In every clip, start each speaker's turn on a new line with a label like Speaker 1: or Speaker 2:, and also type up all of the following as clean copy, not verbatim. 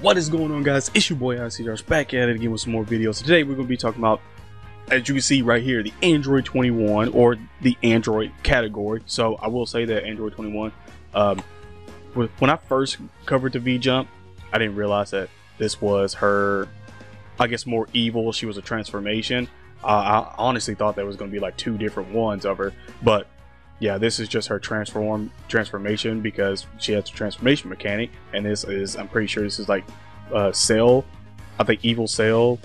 Speaker 1: What is going on, guys? It's your boy icjosh back at it again with some more videos. Today we're going to be talking about, as you can see right here, the Android 21 or the Android category. So I will say that Android 21, when I first covered the V-Jump, I didn't realize that this was her, I guess, more evil. She was a transformation. I honestly thought there was going to be like two different ones of her, but yeah, this is just her transformation because she has a transformation mechanic, and this is, I'm pretty sure this is like Cell, I think Evil Cell,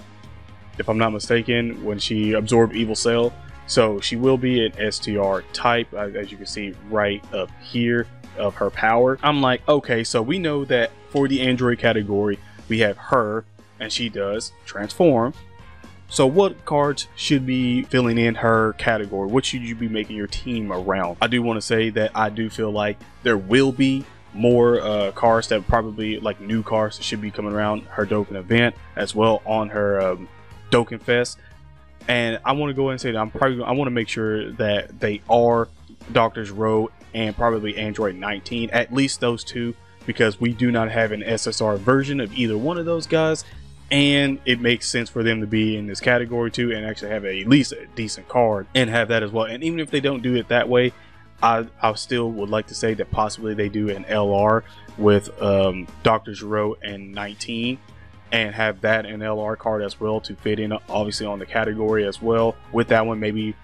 Speaker 1: if I'm not mistaken, when she absorbed Evil Cell. So she will be an STR type, as you can see right up here of her power. I'm like, okay, so we know that for the Android category, we have her, and she does transform. So what cards should be filling in her category? What should you be making your team around? I do want to say that I do feel like there will be more cards that probably, like new cards that should be coming around her Dokkan event as well on her Dokkan Fest. And I want to go ahead and say that I want to make sure that they are Doctor's Row and probably Android 19, at least those two, because we do not have an SSR version of either one of those guys. And it makes sense for them to be in this category too, and actually have at least a decent card and have that as well. And even if they don't do it that way, I still would like to say that possibly they do an LR with Doctor's Row and 19, and have that an LR card as well to fit in, obviously, on the category as well. With that one, maybe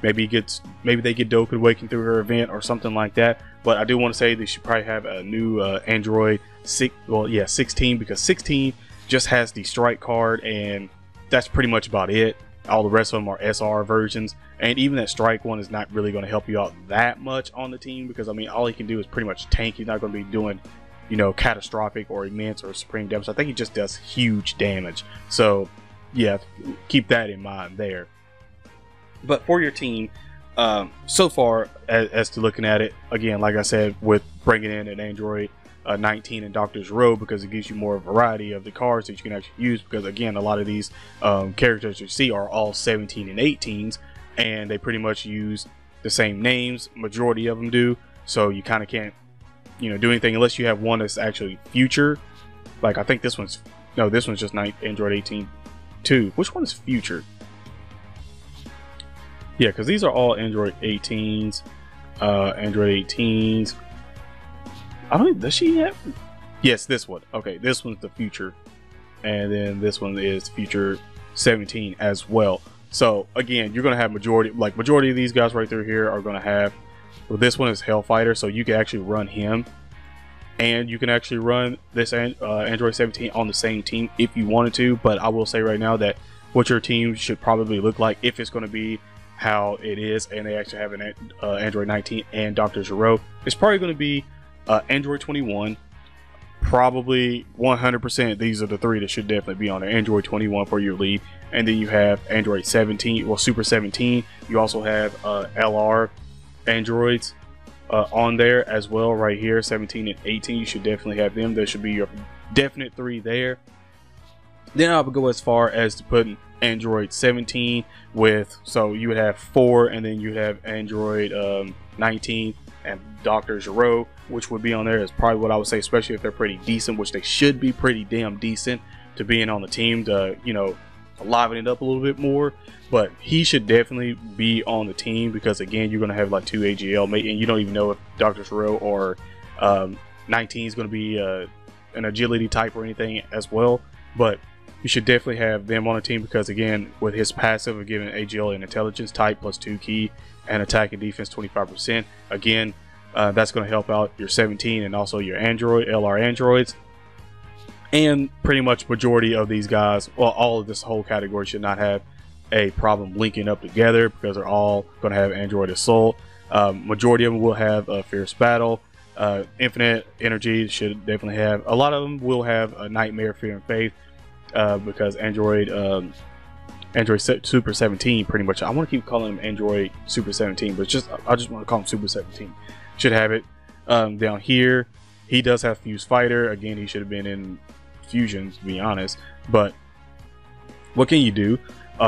Speaker 1: they get Dokkan Awakened through her event or something like that. But I do want to say they should probably have a new Android 16, because 16 just has the strike card, and that's pretty much about it. All the rest of them are SR versions, and even that strike one is not really going to help you out that much on the team, because I mean, all he can do is pretty much tank. He's not going to be doing, you know, catastrophic or immense or supreme damage. I think he just does huge damage. So yeah, keep that in mind there. But for your team, so far as to looking at it, again, like I said, with bringing in an Android 19 and Doctor's Row, because it gives you more variety of the cards that you can actually use, because again, a lot of these characters you see are all 17 and 18s, and they pretty much use the same names, majority of them do, so you kind of can't, you know, do anything unless you have one that's actually future. Like I think this one's just Android 18 2. Which one is future? Yeah, because these are all Android 18s. Android 18s. I don't, does she have? Yes, this one. Okay, this one's the future, and then this one is future 17 as well. So again, you're gonna have majority of these guys right through here are gonna have. Well, this one is Hellfighter, so you can actually run him, and you can actually run this Android 17 on the same team if you wanted to. But I will say right now that what your team should probably look like, if it's going to be how it is, and they actually have an Android 19 and Doctor's Row, it's probably going to be Android 21, probably 100%. These are the three that should definitely be on there. Android 21 for your lead, and then you have Android 17, well, Super 17. You also have LR Androids on there as well, right here, 17 and 18. You should definitely have them. There should be your definite three there. Then I would go as far as to put Android 17 with, so you would have 4, and then you have Android 19 and Doctor's Row, which would be on there, is probably what I would say, especially if they're pretty decent, which they should be pretty damn decent to being on the team to, you know, liven it up a little bit more. But he should definitely be on the team, because again, you're going to have like 2 AGL, and you don't even know if Doctor's Row or 19 is going to be an agility type or anything as well. But you should definitely have them on the team, because again, with his passive of giving AGL and intelligence type plus 2 key and attack and defense 25%, again, that's going to help out your 17 and also your Android LR androids. And pretty much majority of these guys, well, all of this whole category should not have a problem linking up together, because they're all going to have Android Assault. Majority of them will have Fierce Battle. Infinite Energy should definitely have. A lot of them will have a Nightmare, Fear, and Faith, because Android Super 17, pretty much, I want to keep calling him Android Super 17, but I just want to call him Super 17. Should have it. Down here, he does have Fuse Fighter. Again, he should have been in Fusion, to be honest, but what can you do?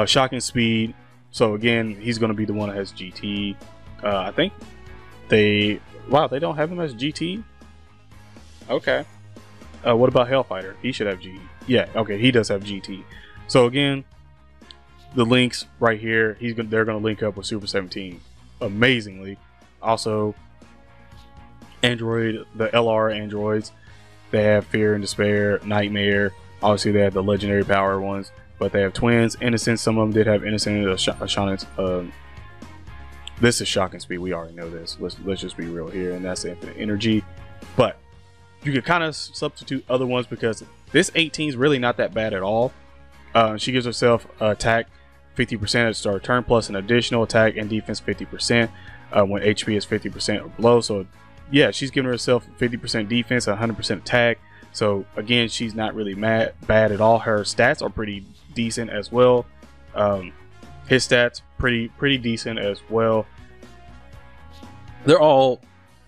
Speaker 1: Shocking Speed, so again, he's going to be the one that has GT. I think they don't have him as GT. Okay, What about Hellfighter? He should have GE. Yeah, okay, he does have GT. So again, the links right here, they're gonna link up with Super 17 amazingly. Also, Android, the LR androids, they have Fear and Despair, Nightmare. Obviously, they have the legendary power ones, but they have twins. Innocent, some of them did have Innocent. This is Shock and Speed. We already know this. Let's just be real here, and that's Infinite Energy. But you can kind of substitute other ones because this 18 is really not that bad at all. She gives herself attack 50% at the start of turn, plus an additional attack and defense 50% when HP is 50% or below. So yeah, she's giving herself 50% defense, 100% attack. So again, she's not really bad at all. Her stats are pretty decent as well. His stats pretty decent as well. They're all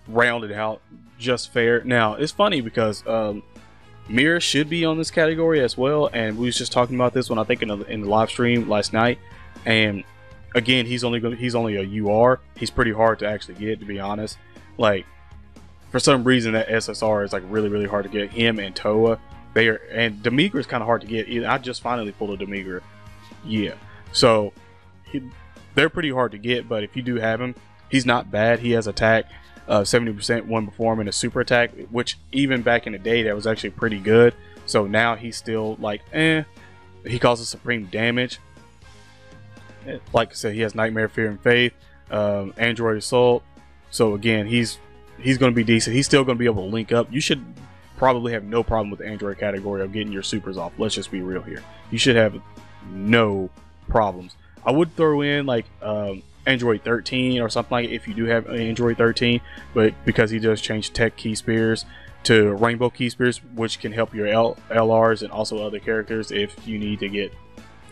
Speaker 1: rounded out just fair. Now it's funny because Mira should be on this category as well, and we was just talking about this one I think in the live stream last night. And again, he's only a UR. He's pretty hard to actually get, to be honest. Like, for some reason that SSR is like really hard to get. Him and Toa, and Demigra is kind of hard to get. I just finally pulled a Demigra. Yeah, so they're pretty hard to get, but if you do have him, he's not bad. He has attack 70% when performing a super attack, which even back in the day that was actually pretty good. So now he's still like he causes supreme damage. Like I said, he has Nightmare, Fear, and Faith, Android Assault. So again, he's going to be decent. He's still going to be able to link up. You should probably have no problem with the Android category of getting your supers off. Let's just be real here. You should have no problems. I would throw in like Android 13 or something like it if you do have an Android 13, but because he does change tech key spears to rainbow key spears, which can help your LRs and also other characters if you need to get,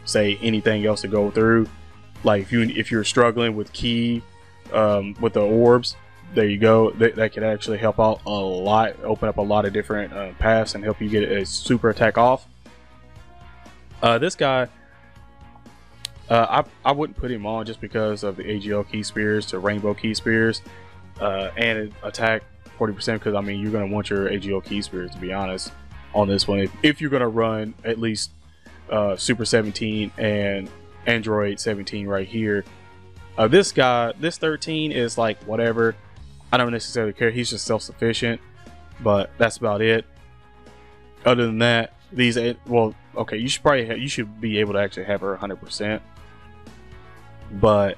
Speaker 1: say, anything else to go through. Like if you're struggling with key with the orbs, there you go. That could actually help out a lot, open up a lot of different paths and help you get a super attack off. This guy, I wouldn't put him on just because of the AGL key spears to rainbow key spears and attack 40%, because I mean you're going to want your AGL key spears, to be honest, on this one if you're going to run at least Super 17 and Android 17 right here. This guy, this 13 is like whatever. I don't necessarily care. He's just self-sufficient, but that's about it. Other than that, these, well, okay, you should be able to actually have her 100%. But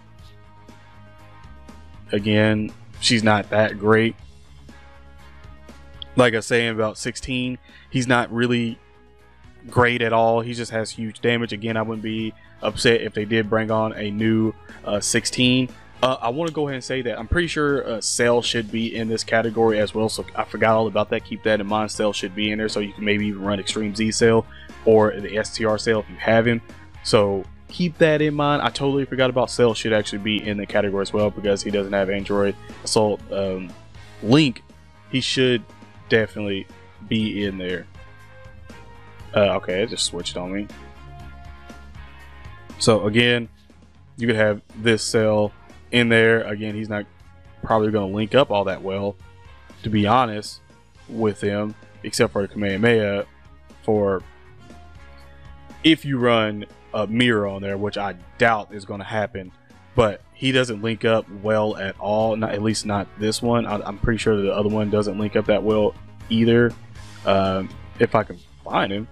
Speaker 1: again, she's not that great. Like I was saying about 16, he's not really great at all. He just has huge damage. Again, I wouldn't be upset if they did bring on a new 16. I want to go ahead and say that I'm pretty sure Cell should be in this category as well, so I forgot all about that. Keep that in mind. Cell should be in there, so you can maybe even run Extreme Z Cell or the STR Cell if you have him. So keep that in mind. I totally forgot about Cell should actually be in the category as well, because he doesn't have Android Assault. Link, he should definitely be in there. Okay, it just switched on me. So again, you could have this Cell in there. Again, he's not probably going to link up all that well, to be honest, with him, except for the Kamehameha, for if you run a mirror on there, which I doubt is going to happen. But he doesn't link up well at all, not, at least not this one. I'm pretty sure the other one doesn't link up that well either, if I can find him.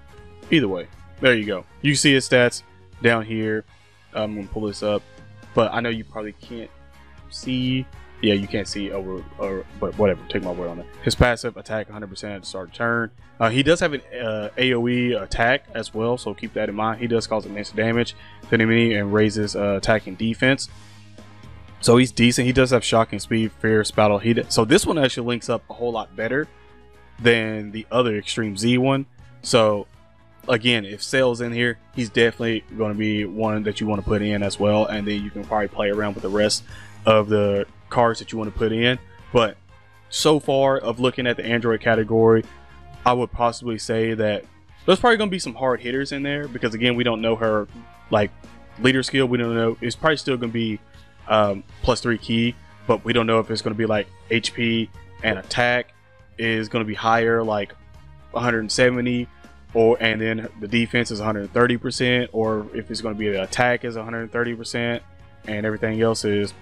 Speaker 1: Either way, there you go. You can see his stats down here. I'm going to pull this up, but I know you probably can't see. Yeah, you can't see over, but whatever, take my word on it. His passive attack 100% at the start of turn. He does have an AoE attack as well, so keep that in mind. He does cause immense damage to the enemy and raises attack and defense. So he's decent. He does have shocking speed, fear, spattle. So this one actually links up a whole lot better than the other Extreme Z one. So again, if Cell's in here, he's definitely going to be one that you want to put in as well, and then you can probably play around with the rest of the cards that you want to put in. But so far of looking at the Android category, I would possibly say that there's probably going to be some hard hitters in there, because again, we don't know her like leader skill. We don't know. It's probably still going to be +3 key, but we don't know if it's going to be like HP and attack is going to be higher, like 170, and then the defense is 130%, or if it's going to be the attack is 130%, and everything else is,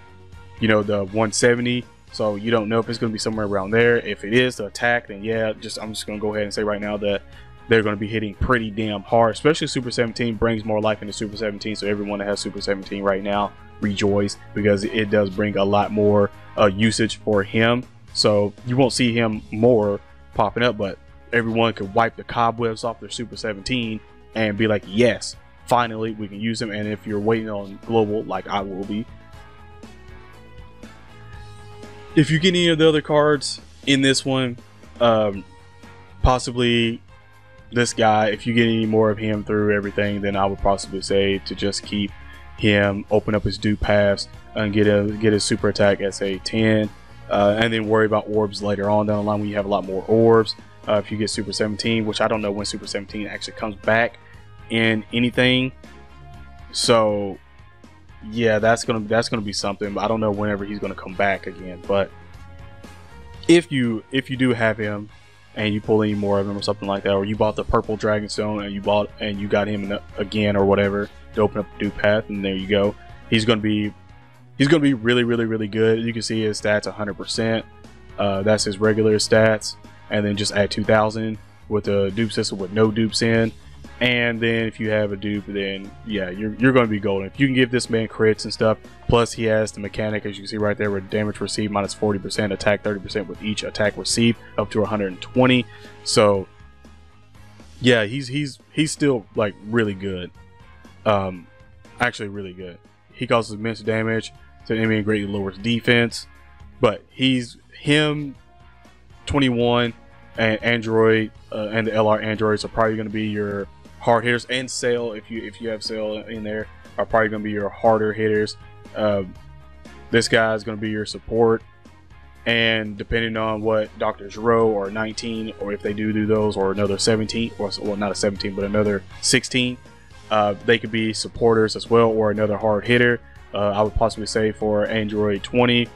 Speaker 1: you know, the 170. So you don't know if it's going to be somewhere around there. If it is the attack, then yeah, I'm just going to go ahead and say right now that they're going to be hitting pretty damn hard. Especially Super 17 brings more life into Super 17. So everyone that has Super 17 right now, rejoice, because it does bring a lot more usage for him. So you won't see him more popping up, but everyone could wipe the cobwebs off their Super 17 and be like, yes, finally we can use him. And if you're waiting on global, like I will be, if you get any of the other cards in this one, possibly this guy, if you get any more of him through everything, then I would possibly say to just keep him, open up his dupe paths, and get his super attack at say 10, and then worry about orbs later on down the line when you have a lot more orbs. If you get Super 17, which I don't know when Super 17 actually comes back in anything, so yeah, that's gonna be something. But I don't know whenever he's gonna come back again. But if you do have him and you pull any more of him or something like that, or you bought the purple Dragonstone and you got him again or whatever to open up the dupe path, and there you go. He's gonna be really good. You can see his stats 100%. That's his regular stats, and then just add 2,000 with the dupe system with no dupes in. And then if you have a dupe, then yeah, you're going to be golden. If you can give this man crits and stuff, plus he has the mechanic, as you can see right there, with damage received minus 40%, attack 30% with each attack received, up to 120. So yeah, he's still like really good. Actually really good. He causes immense damage to the enemy and greatly lowers defense. But him 21 and Android and the LR androids are probably going to be your hard hitters, and Sail, if you have Sail in there, are probably going to be your harder hitters. This guy is going to be your support, and depending on what Dr. Giro or 19, or if they do those, or another 17, or well, not a 17 but another 16, they could be supporters as well, or another hard hitter. I would possibly say for Android 20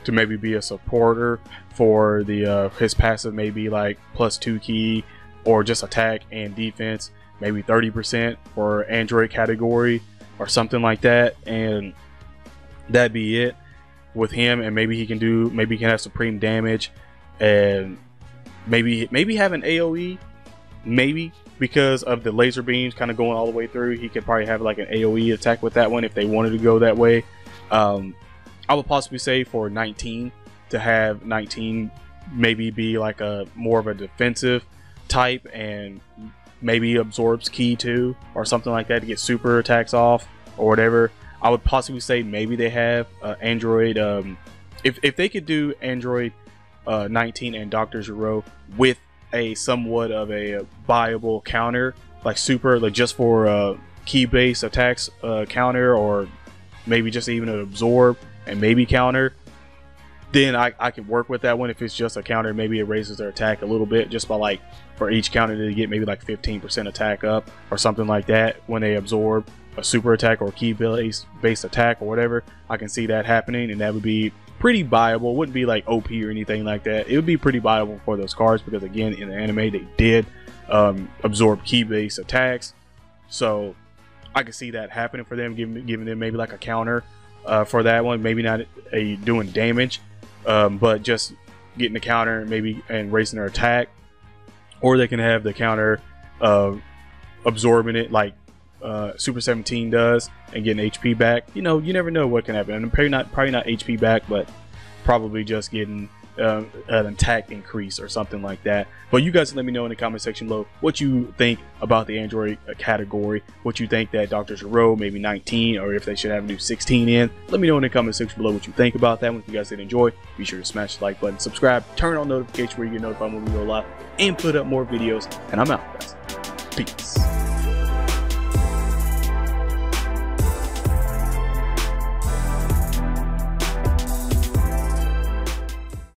Speaker 1: to maybe be a supporter for the his passive, maybe like +2 key, or just attack and defense, maybe 30% for Android category or something like that, and that'd be it with him. And maybe he can have supreme damage, and maybe have an AoE, maybe because of the laser beams kind of going all the way through. He could probably have like an AoE attack with that one if they wanted to go that way. I would possibly say for 19 to have 19 maybe be like a more of a defensive type, and maybe absorbs key too or something like that to get super attacks off or whatever. I would possibly say maybe they have Android, if they could do Android 19 and Dr. Giro with a somewhat of a viable counter, like super, like just for key based attacks counter, or maybe just even an absorb and maybe counter, then I could work with that one. If it's just a counter, maybe it raises their attack a little bit, just by like for each counter to get maybe like 15% attack up or something like that when they absorb a super attack or key based attack or whatever. I can see that happening, and that would be pretty viable. Wouldn't be like OP or anything like that. It would be pretty viable for those cards, because again, in the anime they did absorb key based attacks, so I could see that happening for them, giving them maybe like a counter for that one. Maybe not doing damage, but just getting the counter maybe and raising their attack, or they can have the counter absorbing it like Super 17 does and getting HP back. You know, you never know what can happen. And probably not HP back, but probably just getting an attack increase or something like that. But you guys let me know in the comment section below what you think about the Android category, what you think that Dr. Giro, maybe 19, or if they should have a new 16 in. Let me know in the comment section below what you think about that one. If you guys did enjoy, be sure to smash the like button, subscribe, turn on notifications where you get notified when we go live, and put up more videos. And I'm out, guys. Peace.